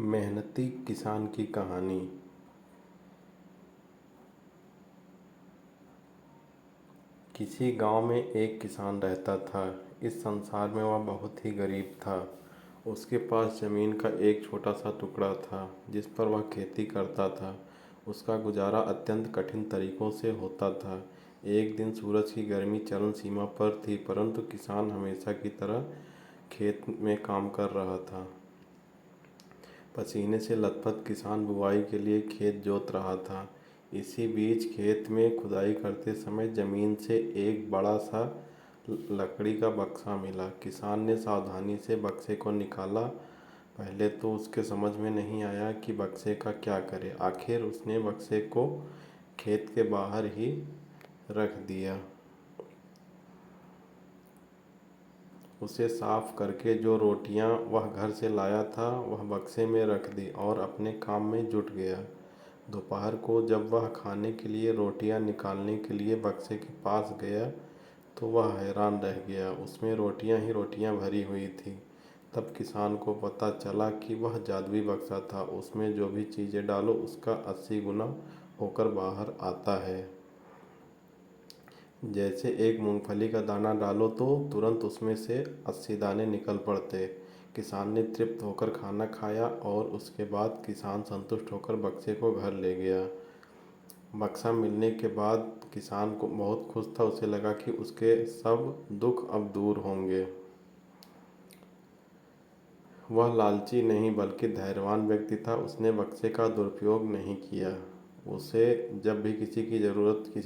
मेहनती किसान की कहानी। किसी गांव में एक किसान रहता था। इस संसार में वह बहुत ही गरीब था। उसके पास ज़मीन का एक छोटा सा टुकड़ा था जिस पर वह खेती करता था। उसका गुजारा अत्यंत कठिन तरीकों से होता था। एक दिन सूरज की गर्मी चरम सीमा पर थी, परंतु किसान हमेशा की तरह खेत में काम कर रहा था। पसीने से लथपथ किसान बुवाई के लिए खेत जोत रहा था। इसी बीच खेत में खुदाई करते समय जमीन से एक बड़ा सा लकड़ी का बक्सा मिला। किसान ने सावधानी से बक्से को निकाला। पहले तो उसके समझ में नहीं आया कि बक्से का क्या करे। आखिर उसने बक्से को खेत के बाहर ही रख दिया। उसे साफ करके जो रोटियां वह घर से लाया था वह बक्से में रख दी और अपने काम में जुट गया। दोपहर को जब वह खाने के लिए रोटियां निकालने के लिए बक्से के पास गया तो वह हैरान रह गया। उसमें रोटियां ही रोटियां भरी हुई थी। तब किसान को पता चला कि वह जादुई बक्सा था। उसमें जो भी चीज़ें डालो उसका 80 गुना होकर बाहर आता है। जैसे एक मूंगफली का दाना डालो तो तुरंत उसमें से 80 दाने निकल पड़ते। किसान ने तृप्त होकर खाना खाया और उसके बाद किसान संतुष्ट होकर बक्से को घर ले गया। बक्सा मिलने के बाद किसान को बहुत खुश था। उसे लगा कि उसके सब दुख अब दूर होंगे। वह लालची नहीं बल्कि धैर्यवान व्यक्ति था। उसने बक्से का दुरुपयोग नहीं किया। उसे जब भी किसी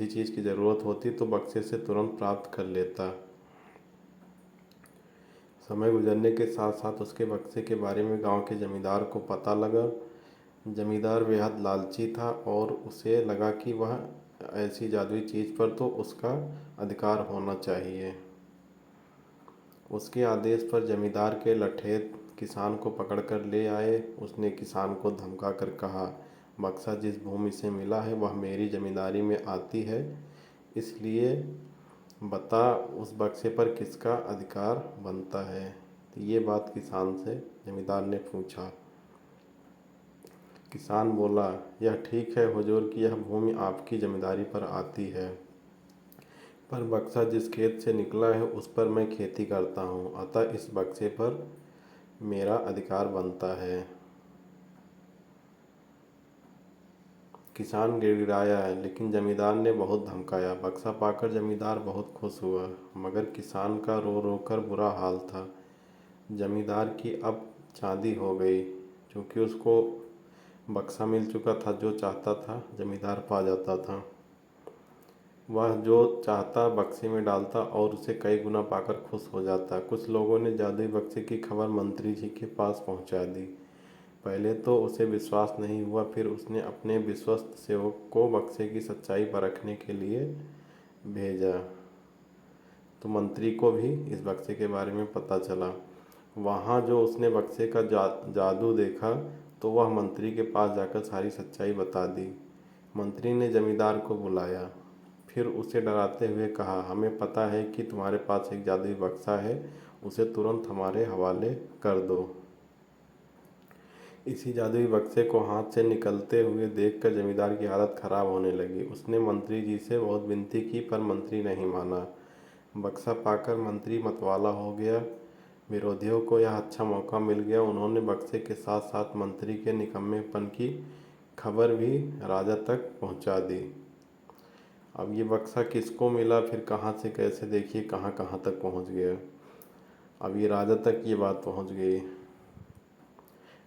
चीज़ की ज़रूरत होती तो बक्से से तुरंत प्राप्त कर लेता। समय गुजरने के साथ साथ उसके बक्से के बारे में गांव के जमींदार को पता लगा। जमींदार बेहद लालची था और उसे लगा कि वह ऐसी जादुई चीज़ पर तो उसका अधिकार होना चाहिए। उसके आदेश पर जमींदार के लठेत किसान को पकड़कर ले आए। उसने किसान को धमका कर कहा, बक्सा जिस भूमि से मिला है वह मेरी जमींदारी में आती है, इसलिए बता उस बक्से पर किसका अधिकार बनता है। तो ये बात किसान से जमींदार ने पूछा। किसान बोला, यह ठीक है हुजूर कि यह भूमि आपकी जमींदारी पर आती है, पर बक्सा जिस खेत से निकला है उस पर मैं खेती करता हूँ, अतः इस बक्से पर मेरा अधिकार बनता है। किसान गिड़गिड़ाया लेकिन जमींदार ने बहुत धमकाया। बक्सा पाकर जमींदार बहुत खुश हुआ, मगर किसान का रो रो कर बुरा हाल था। जमींदार की अब चांदी हो गई, क्योंकि उसको बक्सा मिल चुका था। जो चाहता था जमींदार पा जाता था। वह जो चाहता बक्से में डालता और उसे कई गुना पाकर खुश हो जाता। कुछ लोगों ने जादुई बक्से की खबर मंत्री जी के पास पहुंचा दी। पहले तो उसे विश्वास नहीं हुआ, फिर उसने अपने विश्वस्त सेवक को बक्से की सच्चाई परखने के लिए भेजा। तो मंत्री को भी इस बक्से के बारे में पता चला। वहाँ जो उसने बक्से का जादू देखा तो वह मंत्री के पास जाकर सारी सच्चाई बता दी। मंत्री ने जमींदार को बुलाया, फिर उसे डराते हुए कहा, हमें पता है कि तुम्हारे पास एक जादुई बक्सा है, उसे तुरंत हमारे हवाले कर दो। इसी जादुई बक्से को हाथ से निकलते हुए देखकर जमींदार की हालत खराब होने लगी। उसने मंत्री जी से बहुत विनती की, पर मंत्री नहीं माना। बक्सा पाकर मंत्री मतवाला हो गया। विरोधियों को यह अच्छा मौका मिल गया। उन्होंने बक्से के साथ साथ मंत्री के निकम्मेपन की खबर भी राजा तक पहुंचा दी। अब ये बक्सा किसको मिला, फिर कहाँ से कैसे, देखिए कहाँ कहाँ तक पहुंच गया। अब ये राजा तक ये बात पहुंच गई।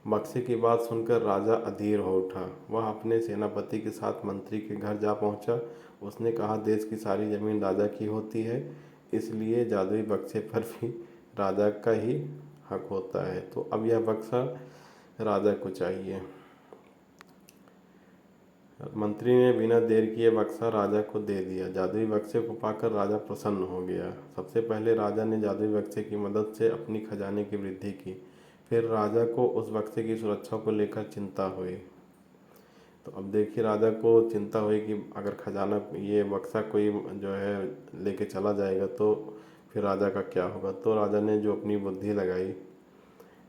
बक्से की बात सुनकर राजा अधीर हो उठा। वह अपने सेनापति के साथ मंत्री के घर जा पहुंचा। उसने कहा, देश की सारी जमीन राजा की होती है, इसलिए जादुई बक्से पर भी राजा का ही हक होता है। तो अब यह बक्सा राजा को चाहिए। मंत्री ने बिना देर किए बक्सा राजा को दे दिया। जादुई बक्से को पाकर राजा प्रसन्न हो गया। सबसे पहले राजा ने जादुई बक्से की मदद से अपनी खजाने की वृद्धि की। फिर राजा को उस बक्से की सुरक्षा को लेकर चिंता हुई। तो अब देखिए राजा को चिंता हुई कि अगर खजाना ये बक्सा कोई जो है लेके चला जाएगा तो फिर राजा का क्या होगा। तो राजा ने जो अपनी बुद्धि लगाई,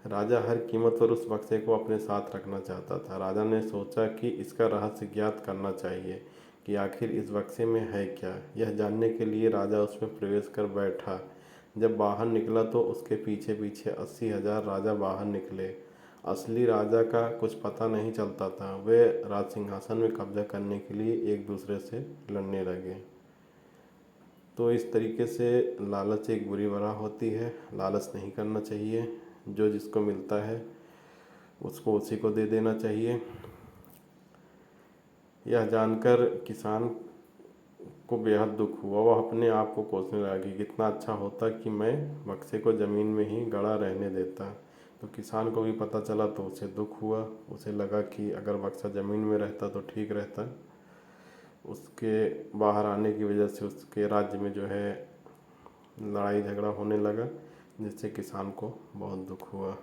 राजा हर कीमत पर उस बक्से को अपने साथ रखना चाहता था। राजा ने सोचा कि इसका रहस्य ज्ञात करना चाहिए कि आखिर इस बक्से में है क्या। यह जानने के लिए राजा उसमें प्रवेश कर बैठा। जब बाहर निकला तो उसके पीछे पीछे 80,000 राजा बाहर निकले। असली राजा का कुछ पता नहीं चलता था। वे राज सिंहासन में कब्जा करने के लिए एक दूसरे से लड़ने लगे। तो इस तरीके से लालच एक बुरी बला होती है। लालच नहीं करना चाहिए। जो जिसको मिलता है उसको उसी को दे देना चाहिए। यह जानकर किसान को बेहद दुख हुआ। वह अपने आप को कोसने लगा कि कितना अच्छा होता कि मैं बक्से को ज़मीन में ही गड़ा रहने देता। तो किसान को भी पता चला तो उसे दुख हुआ। उसे लगा कि अगर बक्सा ज़मीन में रहता तो ठीक रहता। उसके बाहर आने की वजह से उसके राज्य में जो है लड़ाई झगड़ा होने लगा, जिससे किसान को बहुत दुख हुआ।